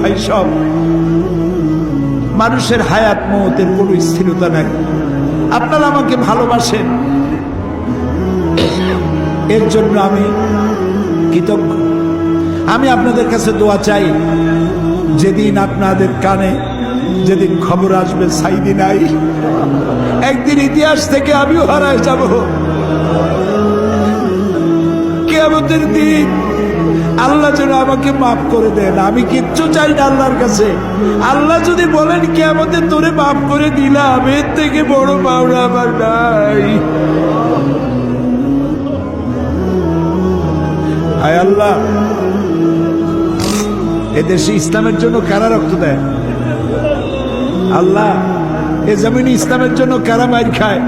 ভাই সব। মানুষের হায়াত মওতের কোনো স্থিরতা নাই। আপনারা আমাকে ভালোবাসেন, এর জন্য আমি কৃতজ্ঞ। আমি আপনাদের কাছে দোয়া চাই, যেদিন আপনাদের কানে যেদিন খবর আসবে সাইদি নাই, একদিন ইতিহাস থেকে আমিও হারায় যাব। কিয়ামতের দিন আল্লাহ যেন আমাকে মাফ করে দেন। আমি কিচ্ছু চাই না আল্লাহর কাছে। আল্লাহ যদি বলেন কিয়ামতে তোরে মাফ করে দিলাম, এর থেকে বড় পাওনা আমার নাই। আয় আল্লাহ, এদেশে ইসলামের জন্য কারা রক্ত দেয়? আল্লাহ, এ জমিনে ইসলামের জন্য কারা মার খায়?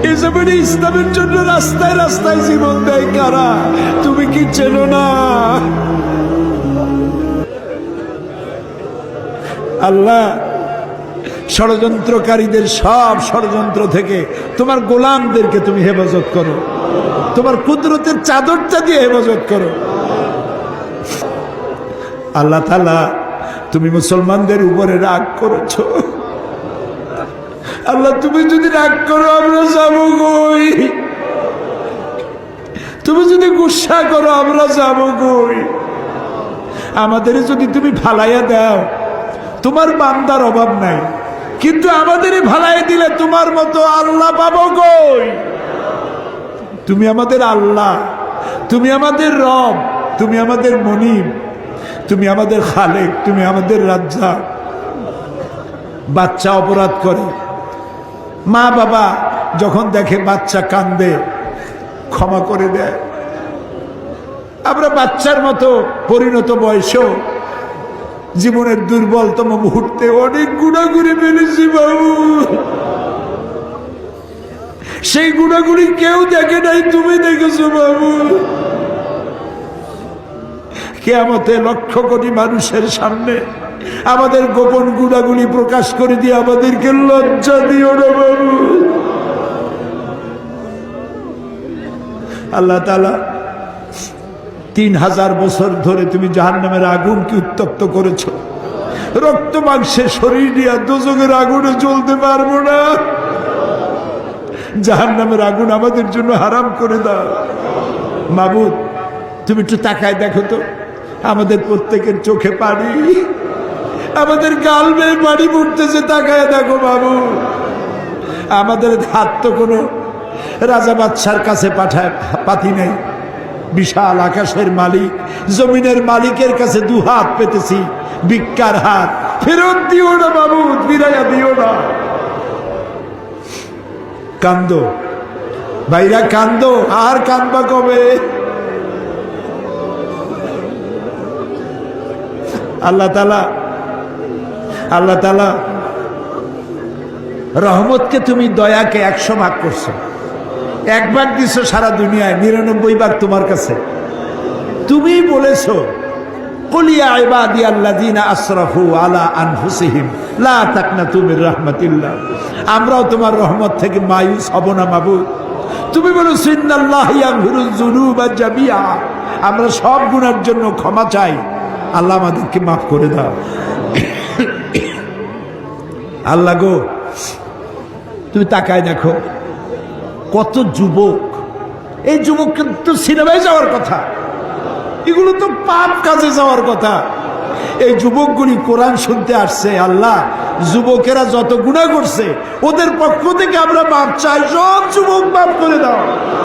এ জমিনে ইসলামের জন্য রাস্তায় রাস্তায় জীবন দেয় কারা? তুমি কি চেনো না? আল্লাহ, ষড়যন্ত্রকারীদের সব ষড়যন্ত্র থেকে তোমার গোলামদেরকে তুমি হেফাজত করো, তোমার কুদরতের চাদরটা দিয়ে হেফাজত করো। আল্লাহ তাআলা, তুমি মুসলমানদের উপরে রাগ করেছো। আল্লাহ, তুমি যদি রাগ করো আমরা যাবো কই? তুমি যদি গুসা করো আমরা যাবো কই? আমাদের যদি তুমি ভালাইয়া দাও, তোমার বান্দার অভাব নাই, কিন্তু আমাদের ভালাই দিলে তোমার মতো আল্লাহ পাবো কই? তুমি আমাদের আল্লাহ, তুমি আমাদের রব, তুমি আমাদের মনিব, তুমি আমাদের খালেক, তুমি আমাদের রাজ্জাক। বাচ্চা অপরাধ করে, মা বাবা যখন দেখে বাচ্চা কান্দে ক্ষমা করে দেয়। আমরা বাচ্চার মতো পরিণত বয়সেও জীবনের দুর্বলতম মুহূর্তে অনেক গুনাহ করে ফেলেছি বাবু। সেই গুনাহগুলি কেউ দেখে নাই, তুমি দেখেছো বাবু। কিয়ামতে লক্ষ কোটি মানুষের সামনে আমাদের গোপন গুনাহগুলি প্রকাশ করে দিয়ে আমাদেরকে লজ্জা দিও না বাবু। আল্লাহ তাআলা, 3000 বছর ধরে তুমি জাহান্নামের আগুনকে উত্তপ্ত করেছো। রক্ত মাংসের শরীর নিয়ে দোজখের আগুনে জ্বলতে পারবো না। জাহান্নামের আগুন আমাদের জন্য হারাম করে দাও। মাবুদ, তুমি একটু তাকায় দেখো তো, আমাদের প্রত্যেকের চোখে পানি, আমাদের গাল বেয়ে পানি পড়তেছে, তাকায় দেখো বাবু। আমাদের হাত তো কোনো রাজা বাদশার কাছে পাতি নেই। বিশাল আকাশের মালিক, জমিনের মালিকের কাছে 2 হাত পেতেছি, ভিক্ষার হাত। ফেরত দিও না বাবু, ফিরাইয়া দিও না। কান্দো ভাইরা, কান্দো। আর কান্দবা কবে? আল্লাহ তাআলা রহমতকে তুমি দয়াকে 100 ভাগ করছো। 1 ভাগ দিছো সারা দুনিয়ায়, 99 ভাগ তোমার কাছে। তুমি বলেছো, কুল ইয়া ইবাদিয়াল্লাযীনা আসরাফু আলা আনফুসিহিম লা তাকনাতু মির রাহমাতিল্লাহ। আমরাও তোমার রহমত থেকে মায়ুস হব না মাবুদ। তুমি বলেছো, ইন্নাল্লাহা ইয়াগফিরুয যুনুবা জামিআ। আমরা সব গুনার জন্য ক্ষমা চাই, আল্লাহ আমাদেরকে মাফ করে দাও। আল্লাহ গো, তুমি তাকায় দেখো কত যুবক। এই যুবক কিন্তু সিনেমায় যাওয়ার কথা, এগুলো তো পাপ কাজে যাওয়ার কথা। এই যুবকগুলি কোরআন শুনতে আসছে। আল্লাহ, যুবকেরা যত গুনাহ করছে ওদের পক্ষ থেকে আমরা মাপ চাই, সব যুবক মাফ করে দাও।